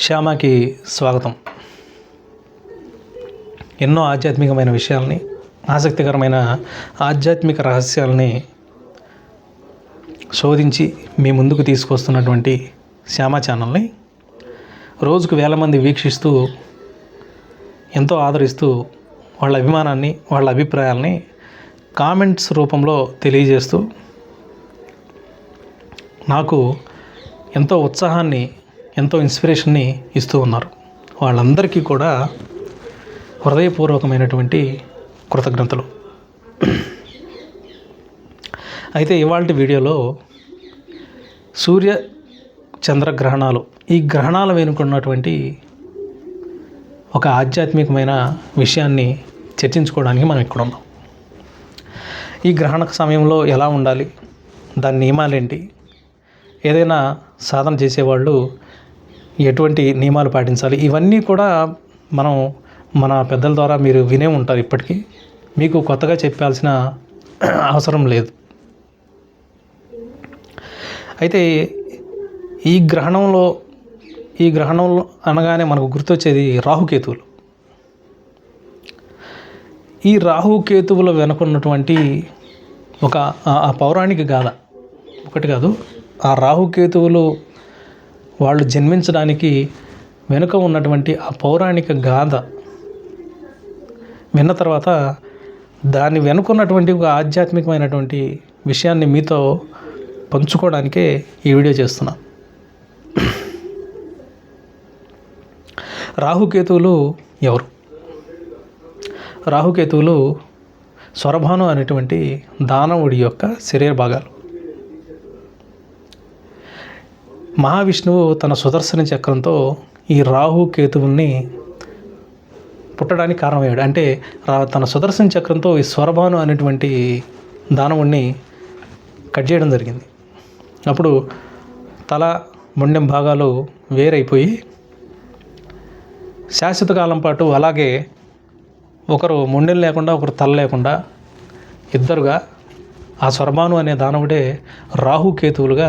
శ్యామకి స్వాగతం. ఎన్నో ఆధ్యాత్మికమైన విషయాల్ని, ఆసక్తికరమైన ఆధ్యాత్మిక రహస్యాలని శోధించి మీ ముందుకు తీసుకొస్తున్నటువంటి శ్యామ ఛానల్ని రోజుకు వేల మంది వీక్షిస్తూ ఎంతో ఆదరిస్తూ వాళ్ళ అభిమానాన్ని, వాళ్ళ అభిప్రాయాల్ని కామెంట్స్ రూపంలో తెలియజేస్తూ నాకు ఎంతో ఉత్సాహాన్ని, ఎంతో ఇన్స్పిరేషన్ని ఇస్తూ ఉన్నారు. వాళ్ళందరికీ కూడా హృదయపూర్వకమైనటువంటి కృతజ్ఞతలు. అయితే ఇవాల్టి వీడియోలో సూర్య చంద్రగ్రహణాలు, ఈ గ్రహణాల వెనుకున్నటువంటి ఒక ఆధ్యాత్మికమైన విషయాన్ని చర్చించుకోవడానికి మనం ఇక్కడ ఉన్నాం. ఈ గ్రహణ సమయంలో ఎలా ఉండాలి, దాని నియమాలేంటి, ఏదైనా సాధన చేసేవాళ్ళు ఎటువంటి నియమాలు పాటించాలి, ఇవన్నీ కూడా మనం మన పెద్దల ద్వారా మీరు వినే ఉంటారు. ఇప్పటికీ మీకు కొత్తగా చెప్పాల్సిన అవసరం లేదు. అయితే ఈ గ్రహణంలో అనగానే మనకు గుర్తొచ్చేది రాహుకేతువులు. ఈ రాహుకేతువుల వెనుకున్నటువంటి ఒక పౌరాణిక గాథ ఒకటి కాదు. ఆ రాహుకేతువులు వాళ్ళు జన్మించడానికి వెనుక ఉన్నటువంటి ఆ పౌరాణిక గాథ విన్న తర్వాత దాన్ని వెనుకున్నటువంటి ఒక ఆధ్యాత్మికమైనటువంటి విషయాన్ని మీతో పంచుకోవడానికే ఈ వీడియో చేస్తున్నా. రాహుకేతువులు ఎవరు? రాహుకేతువులు స్వరభాను అనేటువంటి దానవుడి యొక్క శరీర భాగాలు. మహావిష్ణువు తన సుదర్శన చక్రంతో ఈ రాహుకేతువుల్ని పుట్టడానికి కారణమయ్యాడు. అంటే తన సుదర్శన చక్రంతో ఈ స్వరభాను అనేటువంటి దానవుడిని కట్ చేయడం జరిగింది. అప్పుడు తల, మొండెం భాగాలు వేరైపోయి శాశ్వత కాలం పాటు అలాగే ఒకరు మొండెం లేకుండా, ఒకరు తల లేకుండా ఇద్దరుగా ఆ స్వరభాను అనే దానవుడే రాహుకేతువులుగా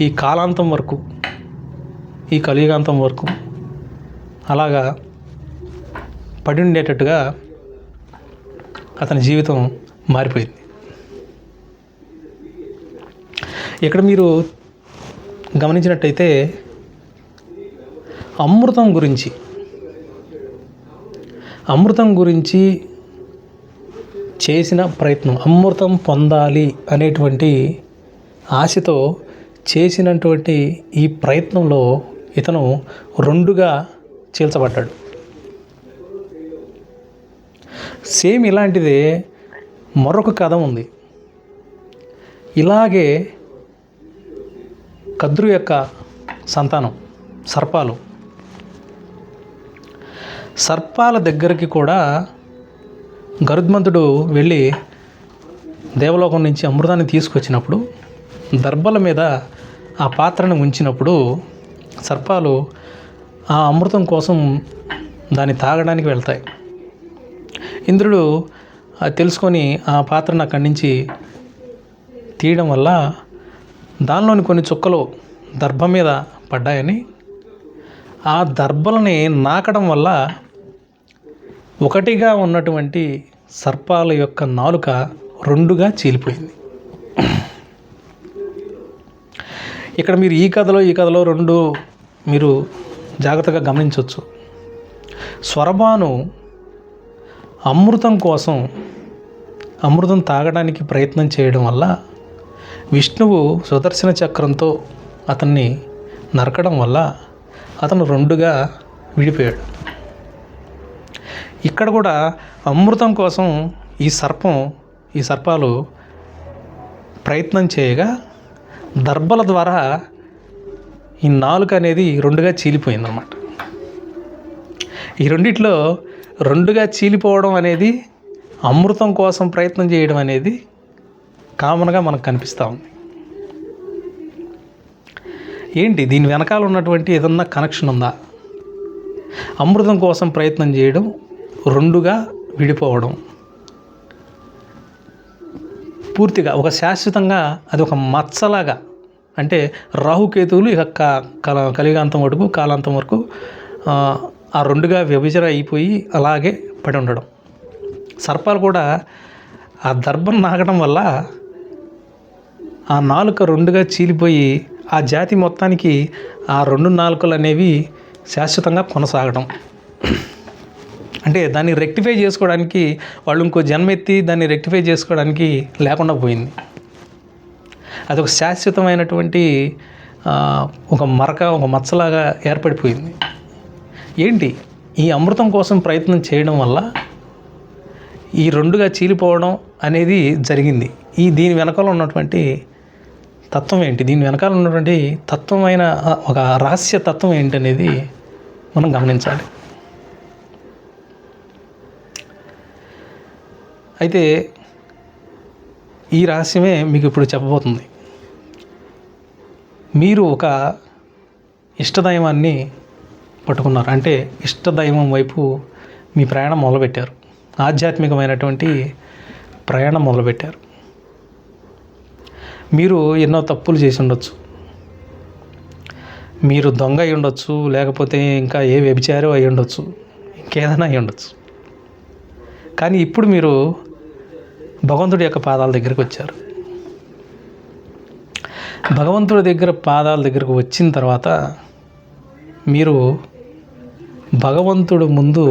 ఈ కాలాంతం వరకు, ఈ కలియుగాంతం వరకు అలాగా పడి ఉండేటట్టుగా అతని జీవితం మారిపోయింది. ఇక్కడ మీరు గమనించినట్టయితే అమృతం గురించి చేసిన ప్రయత్నం, అమృతం పొందాలి అనేటువంటి ఆశతో చేసినటువంటి ఈ ప్రయత్నంలో ఇతను రెండుగా చీల్చబడ్డాడు. సేమ్ ఇలాంటిదే మరొక కథ ఉంది. ఇలాగే కద్రు యొక్క సంతానం సర్పాల దగ్గరికి కూడా గరుత్మంతుడు వెళ్ళి దేవలోకం నుంచి అమృతాన్ని తీసుకొచ్చినప్పుడు దర్భల మీద ఆ పాత్రను ఉంచినప్పుడు సర్పాలు ఆ అమృతం కోసం దాన్ని తాగడానికి వెళ్తాయి. ఇంద్రుడు తెలుసుకొని ఆ పాత్రను అక్కడి నుంచి తీయడం వల్ల దానిలోని కొన్ని చుక్కలు దర్భ మీద పడ్డాయని, ఆ దర్భలని నాకడం వల్ల ఒకటిగా ఉన్నటువంటి సర్పాల యొక్క నాలుక రెండుగా చీలిపోయింది. ఇక్కడ మీరు ఈ కథలో రెండు మీరు జాగ్రత్తగా గమనించవచ్చు. స్వరభాను అమృతం తాగడానికి ప్రయత్నం చేయడం వల్ల విష్ణువు సుదర్శన చక్రంతో అతన్ని నరకడం వల్ల అతను రెండుగా విడిపోయాడు. ఇక్కడ కూడా అమృతం కోసం ఈ సర్పాలు ప్రయత్నం చేయగా దర్భల ద్వారా ఈ నాలుక అనేది రెండుగా చీలిపోయిందన్నమాట. ఈ రెండిట్లో రెండుగా చీలిపోవడం అనేది, అమృతం కోసం ప్రయత్నం చేయడం అనేది కామన్గా మనకు కనిపిస్తూ ఉంది. ఏంటి దీని వెనకాల ఉన్నటువంటి ఏదన్నా కనెక్షన్ ఉందా? అమృతం కోసం ప్రయత్నం చేయడం, రెండుగా విడిపోవడం, పూర్తిగా ఒక శాశ్వతంగా అది ఒక మచ్చలాగా అంటే రాహుకేతువులు ఇక కలిగాంతం వరకు కాలాంతం వరకు ఆ రెండుగా విభజన అయిపోయి అలాగే పడి ఉండడం. సర్పాలు కూడా ఆ దర్భం నాగడం వల్ల ఆ నాలుక రెండుగా చీలిపోయి ఆ జాతి మొత్తానికి ఆ రెండు నాలుకలు అనేవి శాశ్వతంగా కొనసాగడం. అంటే దాన్ని రెక్టిఫై చేసుకోవడానికి వాళ్ళు ఇంకో జన్మెత్తి దాన్ని రెక్టిఫై చేసుకోవడానికి లేకుండా పోయింది. అదొక శాశ్వతమైనటువంటి ఒక మరక, ఒక మచ్చలాగా ఏర్పడిపోయింది. ఏంటి ఈ అమృతం కోసం ప్రయత్నం చేయడం వల్ల ఈ రెండుగా చీలిపోవడం అనేది జరిగింది. దీని వెనకాల ఉన్నటువంటి తత్వం ఏంటి, దీని వెనకాల ఉన్నటువంటి తత్వమైన ఒక రహస్య తత్వం ఏంటి అనేది మనం గమనించాలి. అయితే ఈ రహస్యమే మీకు ఇప్పుడు చెప్పబోతుంది. మీరు ఒక ఇష్టదైవాన్ని పట్టుకున్నారు, అంటే ఇష్టదైవం వైపు మీ ప్రయాణం మొదలుపెట్టారు, ఆధ్యాత్మికమైనటువంటి ప్రయాణం మొదలుపెట్టారు. మీరు ఎన్నో తప్పులు చేసి ఉండొచ్చు, మీరు దొంగ అయి ఉండొచ్చు, లేకపోతే ఇంకా ఏ వ్యభిచారం అయి ఉండొచ్చు, ఇంకేదైనా అయి ఉండొచ్చు. కానీ ఇప్పుడు మీరు భగవంతుడి యొక్క పాదాల దగ్గరికి వచ్చారు. భగవంతుడి దగ్గర పాదాల దగ్గరకు వచ్చిన తర్వాత మీరు భగవంతుడు ముందు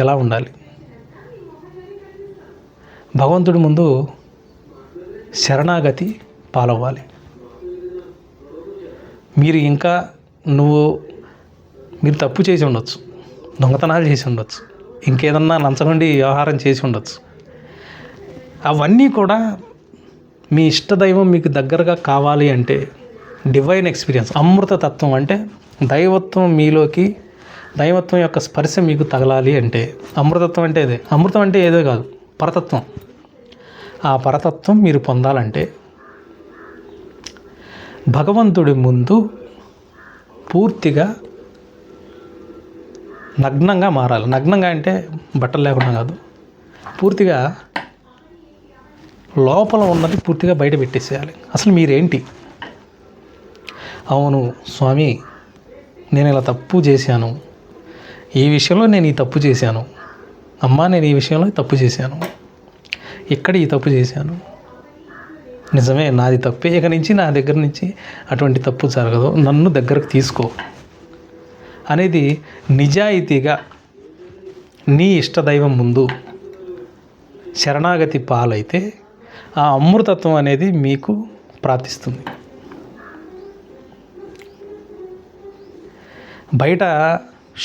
ఎలా ఉండాలి, భగవంతుడి ముందు శరణాగతి పాలవ్వాలి. మీరు తప్పు చేసి ఉండొచ్చు, దొంగతనాలు చేసి ఉండొచ్చు, ఇంకేదన్నా లంచగొండి వ్యవహారం చేసి ఉండొచ్చు. అవన్నీ కూడా మీ ఇష్టదైవం మీకు దగ్గరగా కావాలి అంటే డివైన్ ఎక్స్పీరియన్స్, అమృతతత్వం అంటే దైవత్వం మీలోకి, దైవత్వం యొక్క స్పర్శ మీకు తగలాలి అంటే, అమృతత్వం అంటే అదే, అమృతం అంటే ఏదో కాదు, పరతత్వం. ఆ పరతత్వం మీరు పొందాలంటే భగవంతుడి ముందు పూర్తిగా నగ్నంగా మారాలి. నగ్నంగా అంటే బట్టలు లేకుండా కాదు, పూర్తిగా లోపల ఉన్నది పూర్తిగా బయట పెట్టేసేయాలి. అసలు మీరేంటి? అవును స్వామి, నేను ఇలా తప్పు చేశాను, ఈ విషయంలో నేను ఈ తప్పు చేశాను, అమ్మా నేను ఈ విషయంలో తప్పు చేశాను, ఇక్కడ ఈ తప్పు చేశాను, నిజమే నాది తప్పే, ఇక నుంచి నా దగ్గర నుంచి అటువంటి తప్పు జరగదు, నన్ను దగ్గరకు తీసుకో అనేది నిజాయితీగా నీ ఇష్టదైవం ముందు శరణాగతి పాలైతే ఆ అమృతత్వం అనేది మీకు ప్రాప్తిస్తుంది. బయట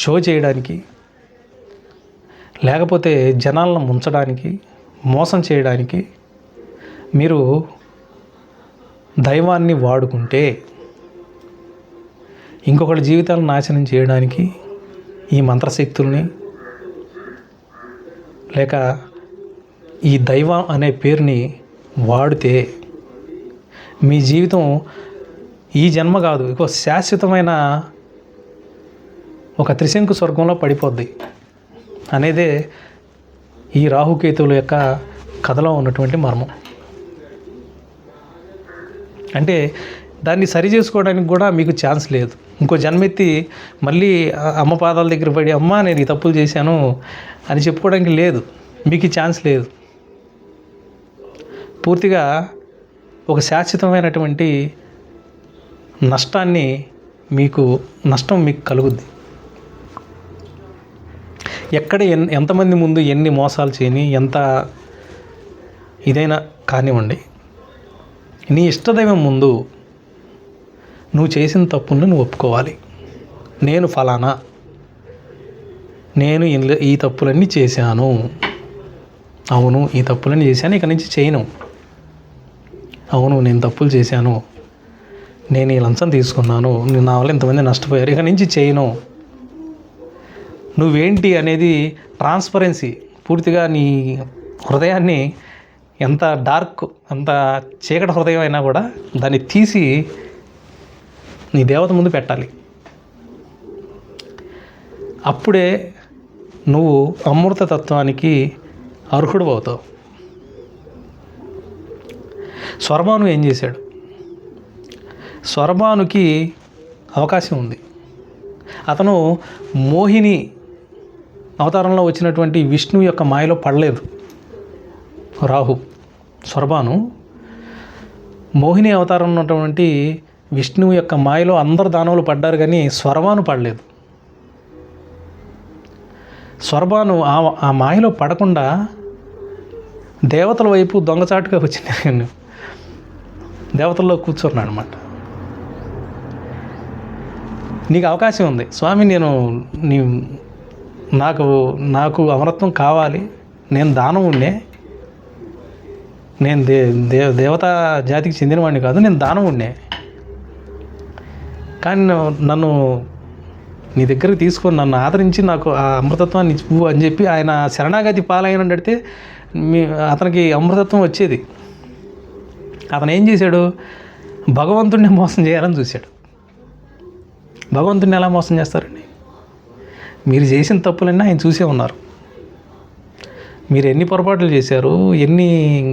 షో చేయడానికి, లేకపోతే జనాలను ముంచడానికి, మోసం చేయడానికి మీరు దైవాన్ని వాడుకుంటే, ఇంకొకటి జీవితాలను నాశనం చేయడానికి ఈ మంత్రశక్తుల్ని లేక ఈ దైవం అనే పేరుని వాడితే మీ జీవితం ఈ జన్మ కాదు, ఇంకో శాశ్వతమైన ఒక త్రిశంకు స్వర్గంలో పడిపోద్ది అనేదే ఈ రాహుకేతువుల యొక్క కథలో ఉన్నటువంటి మర్మం. అంటే దాన్ని సరి చేసుకోవడానికి కూడా మీకు ఛాన్స్ లేదు. ఇంకో జన్మెత్తి మళ్ళీ అమ్మ పాదాల దగ్గర పడి అమ్మ నేను ఈ తప్పులు చేశాను అని చెప్పుకోవడానికి లేదు, మీకు ఈ ఛాన్స్ లేదు. పూర్తిగా ఒక శాశ్వతమైనటువంటి నష్టం మీకు కలుగుద్ది. ఎక్కడ ఎంతమంది ముందు ఎన్ని మోసాలు చేయని, ఎంత ఇదైనా కానివ్వండి, నీ ఇష్టదైవం ముందు నువ్వు చేసిన తప్పును నువ్వు ఒప్పుకోవాలి. నేను ఫలానా, నేను ఈ తప్పులన్నీ చేశాను, అవును ఈ తప్పులన్నీ చేశాను, ఇక నుంచి చేయను, అవును నేను తప్పులు చేశాను, నేను ఈ లంచం తీసుకున్నాను, నా వల్ల ఇంతమంది నష్టపోయారు, ఇక నుంచి చేయను. నువ్వేంటి అనేది ట్రాన్స్పరెన్సీ, పూర్తిగా నీ హృదయాన్ని ఎంత డార్క్, ఎంత చీకటి హృదయం అయినా కూడా దాన్ని తీసి నీ దేవత ముందు పెట్టాలి. అప్పుడే నువ్వు అమృతతత్వానికి అర్హుడు అవుతావు. స్వరభాను ఏం చేశాడు? స్వరభానుకి అవకాశం ఉంది. అతను మోహిని అవతారంలో వచ్చినటువంటి విష్ణువు యొక్క మాయలో పడలేదు. రాహు స్వరభాను మోహిని అవతారం ఉన్నటువంటి విష్ణువు యొక్క మాయలో అందరు దానవులు పడ్డారు, కానీ స్వరభాను పడలేదు. స్వరభాను ఆ మాయలో పడకుండా దేవతల వైపు దొంగచాటుగా వచ్చిన దేవతల్లో కూర్చున్నాడు అనమాట. నీకు అవకాశం ఉంది స్వామి, నాకు అమరత్వం కావాలి, నేను దానవుణ్ణే, నేను దేవతా జాతికి చెందినవాడిని కాదు, నేను దానవుణ్ణే, కానీ నన్ను నీ దగ్గరికి తీసుకొని నన్ను ఆదరించి నాకు ఆ అమృతత్వాన్ని ఇవ్వు అని చెప్పి ఆయన శరణాగతి పాలైనడితే అతనికి అమృతత్వం వచ్చేది. అతను ఏం చేశాడు? భగవంతుడిని మోసం చేయాలని చూశాడు. భగవంతుడిని ఎలా మోసం చేస్తారండి? మీరు చేసిన తప్పులన్నీ ఆయన చూసే ఉన్నారు. మీరు ఎన్ని పొరపాట్లు చేశారు, ఎన్ని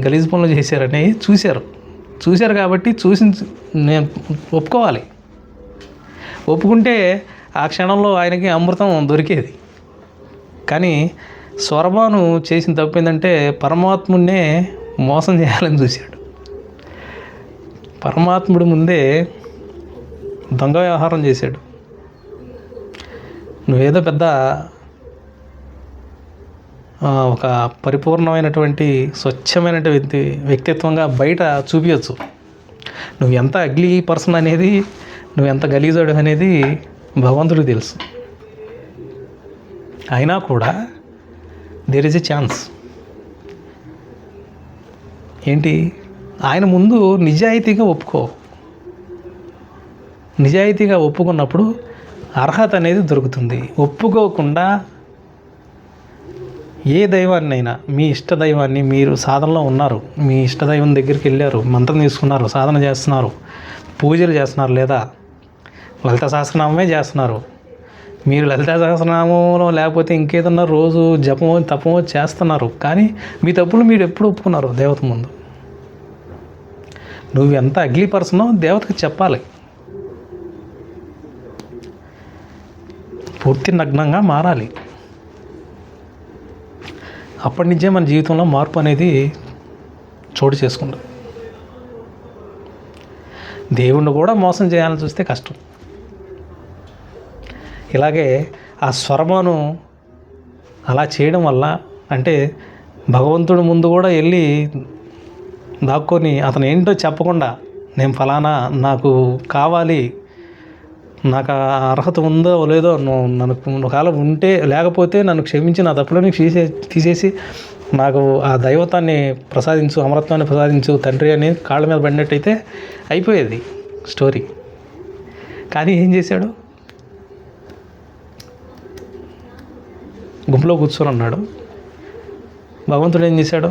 గలీజ్ పనులు చేశారని చూశారు కాబట్టి నేను ఒప్పుకోవాలి. ఒప్పుకుంటే ఆ క్షణంలో ఆయనకి అమృతం దొరికేది. కానీ స్వరభాను చేసిన తప్పు ఏంటంటే పరమాత్ముడినే మోసం చేయాలని చూశాడు. పరమాత్ముడి ముందే దొంగ వ్యవహారం చేశాడు. నువ్వేదో పెద్ద ఒక పరిపూర్ణమైనటువంటి స్వచ్ఛమైనటువంటి వ్యక్తిత్వంగా బయట చూపించచ్చు. నువ్వు ఎంత అగ్లీ పర్సన్ అనేది, నువ్వు ఎంత గలీజాడు అనేది భగవంతుడికి తెలుసు. అయినా కూడా దేర్ ఈజ్ ఎ ఛాన్స్. ఏంటి? ఆయన ముందు నిజాయితీగా నిజాయితీగా ఒప్పుకున్నప్పుడు అర్హత అనేది దొరుకుతుంది. ఒప్పుకోకుండా ఏ దైవాన్నైనా, మీ ఇష్ట దైవాన్ని, మీరు సాధనలో ఉన్నారు, మీ ఇష్ట దైవం దగ్గరికి వెళ్ళారు, మంత్రం తీసుకున్నారు, సాధన చేస్తున్నారు, పూజలు చేస్తున్నారు, లేదా లలిత సహస్రనామమే చేస్తున్నారు, మీరు లలిత సహస్రనామంలో లేకపోతే ఇంకేదన్నా రోజు జపమో తపమో చేస్తున్నారు, కానీ మీ తప్పులు మీరు ఎప్పుడు ఒప్పుకున్నారు దేవత ముందు? నువ్వు ఎంత అగ్లీ పర్సనో దేవతకి చెప్పాలి. పూర్తి నగ్నంగా మారాలి. అప్పటి నుంచే మన జీవితంలో మార్పు అనేది చోటు చేసుకుంటాం. దేవుణ్ణి కూడా మోసం చేయాలని చూస్తే కష్టం. ఇలాగే ఆ స్వరభాను అలా చేయడం వల్ల, అంటే భగవంతుడి ముందు కూడా వెళ్ళి దాక్కొని అతను ఏంటో చెప్పకుండా, నేను ఫలానా నాకు కావాలి, నాకు ఆ అర్హత ఉందో లేదో, నన్ను ఒకవేళ ఉంటే లేకపోతే నన్ను క్షమించి నా తప్పులని తీసేసి నాకు ఆ దైవతాన్ని ప్రసాదించు, అమరత్వాన్ని ప్రసాదించు తండ్రి అని కాళ్ళ మీద పడినట్టయితే అయిపోయేది స్టోరీ. కానీ ఏం చేశాడు? గుంపులో కూర్చొని ఉన్నాడు. భగవంతుడు ఏం చేశాడు?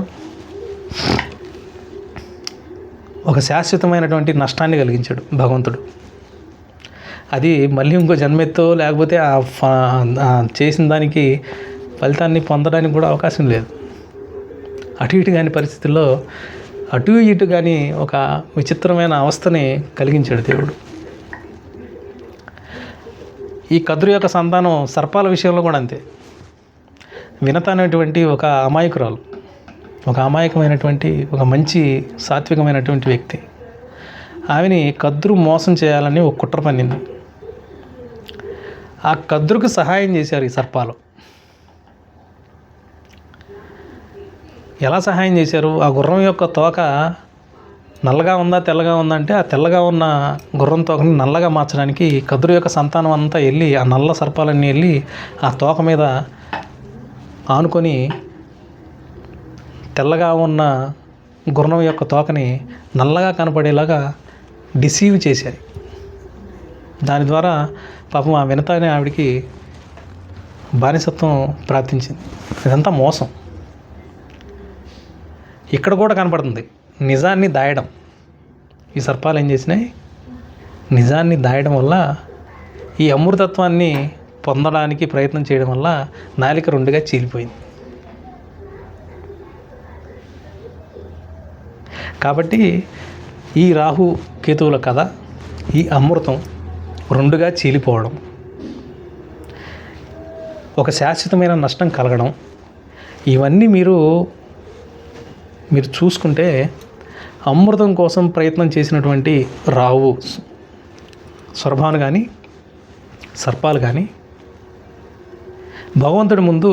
ఒక శాశ్వతమైనటువంటి నష్టాన్ని కలిగించాడు భగవంతుడు. అది మళ్ళీ ఇంకో జన్మెత్తో లేకపోతే చేసిన దానికి ఫలితాన్ని పొందడానికి కూడా అవకాశం లేదు. అటు ఇటు కాని పరిస్థితుల్లో అటు ఇటు కానీ ఒక విచిత్రమైన అవస్థని కలిగించాడు దేవుడు. ఈ కద్రు యొక్క సంతానం సర్పాల విషయంలో కూడా అంతే. వినత అనేటువంటి ఒక అమాయకురాలు, ఒక అమాయకమైనటువంటి ఒక మంచి సాత్వికమైనటువంటి వ్యక్తి, ఆమెని కద్రు మోసం చేయాలని ఒక కుట్ర పన్నింది. ఆ కద్రుకు సహాయం చేశారు ఈ సర్పాలు. ఎలా సహాయం చేశారు? ఆ గుర్రం యొక్క తోక నల్లగా ఉందా తెల్లగా ఉందా అంటే ఆ తెల్లగా ఉన్న గుర్రం తోకని నల్లగా మార్చడానికి కద్రు యొక్క సంతానం అంతా వెళ్ళి, ఆ నల్ల సర్పాలన్నీ వెళ్ళి ఆ తోక మీద ఆనుకొని తెల్లగా ఉన్న గుర్రం యొక్క తోకని నల్లగా కనపడేలాగా డిసీవ్ చేశారు. దాని ద్వారా పాపం ఆ వినత అనే ఆవిడికి బానిసత్వం ప్రాప్తించింది. ఇదంతా మోసం. ఇక్కడ కూడా కనపడుతుంది నిజాన్ని దాయడం. ఈ సర్పాలు ఏం చేసినాయి? నిజాన్ని దాయడం వల్ల, ఈ అమృతత్వాన్ని పొందడానికి ప్రయత్నం చేయడం వల్ల నాలిక రెండుగా చీలిపోయింది. కాబట్టి ఈ రాహు కేతువుల కథ, ఈ అమృతం రెండుగా చీలిపోవడం, ఒక శాశ్వతమైన నష్టం కలగడం, ఇవన్నీ మీరు చూసుకుంటే అమృతం కోసం ప్రయత్నం చేసినటువంటి రాహు స్వర్భాను కానీ సర్పాలు కానీ భగవంతుడి ముందు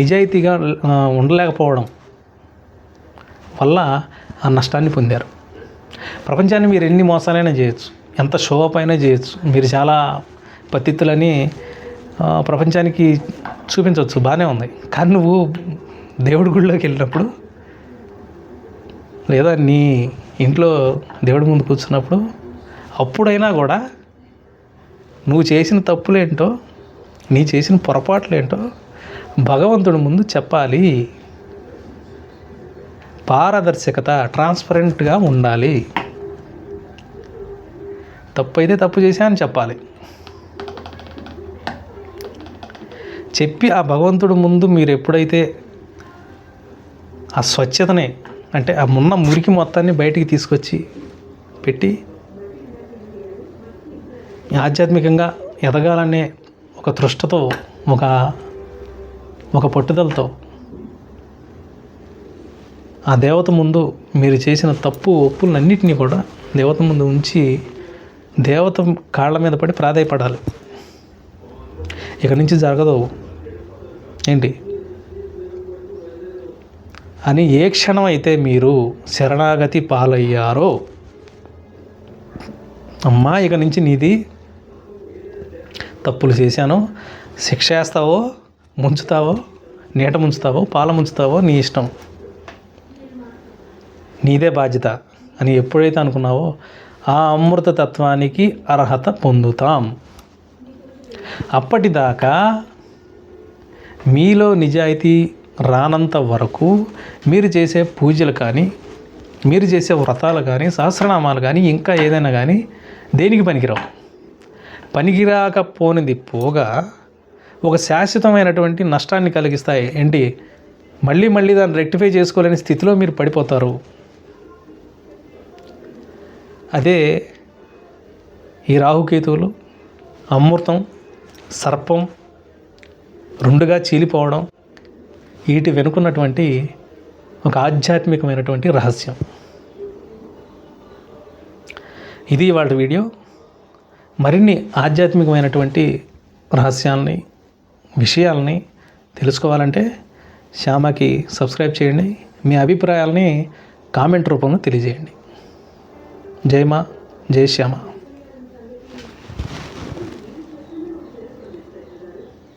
నిజాయితీగా ఉండలేకపోవడం వల్ల ఆ నష్టాన్ని పొందారు. ప్రపంచాన్ని మీరు ఎన్ని మోసాలైనా చేయొచ్చు, ఎంత షో అప్ అయినా చేయొచ్చు, మీరు చాలా పద్ధతులని ప్రపంచానికి చూపించవచ్చు, బాగానే ఉంది. కానీ నువ్వు దేవుడి గుడిలోకి వెళ్ళినప్పుడు లేదా నీ ఇంట్లో దేవుడి ముందు కూర్చున్నప్పుడు అప్పుడైనా కూడా నువ్వు చేసిన తప్పులేంటో, నీ చేసిన పొరపాట్లేంటో భగవంతుడి ముందు చెప్పాలి. పారదర్శకత, ట్రాన్స్పరెంట్గా ఉండాలి. తప్పు అయితే తప్పు చేశా అని చెప్పాలి. చెప్పి ఆ భగవంతుడి ముందు మీరు ఎప్పుడైతే ఆ స్వచ్ఛతని, అంటే ఆ ఉన్న మురికి మొత్తాన్ని బయటికి తీసుకొచ్చి పెట్టి ఆధ్యాత్మికంగా ఎదగాలనే ఒక తృష్టతో, ఒక పట్టుదలతో ఆ దేవత ముందు మీరు చేసిన తప్పు ఒప్పులన్నింటినీ కూడా దేవత ముందు ఉంచి దేవత కాళ్ళ మీద పడి ప్రాధేయపడాలి. ఇక నుంచి జరగదు ఏంటి అని ఏ క్షణం అయితే మీరు శరణాగతి పాలయ్యారో, అమ్మా ఇక నుంచి నీది, తప్పులు చేశాను, శిక్ష వేస్తావో, ముంచుతావో, నీట ముంచుతావో, పాల ముంచుతావో నీ ఇష్టం, నీదే బాధ్యత అని ఎప్పుడైతే అనుకున్నావో ఆ అమృత తత్వానికి అర్హత పొందుతాం. అప్పటిదాకా మీలో నిజాయితీ రానంత వరకు మీరు చేసే పూజలు కానీ, మీరు చేసే వ్రతాలు కానీ, సహస్రనామాలు కానీ, ఇంకా ఏదైనా కానీ దేనికి పనికిరావు. పనికిరాకపోనిది పోగా ఒక శాశ్వతమైనటువంటి నష్టాన్ని కలిగిస్తాయి. ఏంటి, మళ్ళీ దాన్ని రెక్టిఫై చేసుకోలేని స్థితిలో మీరు పడిపోతారు. అదే ఈ రాహుకేతువులు, అమృతం, సర్పం రెండుగా చీలిపోవడం, వీటి వెనుకున్నటువంటి ఒక ఆధ్యాత్మికమైనటువంటి రహస్యం. ఇది ఇవాళ వీడియో. మరిన్ని ఆధ్యాత్మికమైనటువంటి రహస్యాలని, విషయాలని తెలుసుకోవాలంటే శ్యామకి సబ్స్క్రైబ్ చేయండి. మీ అభిప్రాయాలని కామెంట్ రూపంలో తెలియజేయండి. జై మా, జై శ్యామ.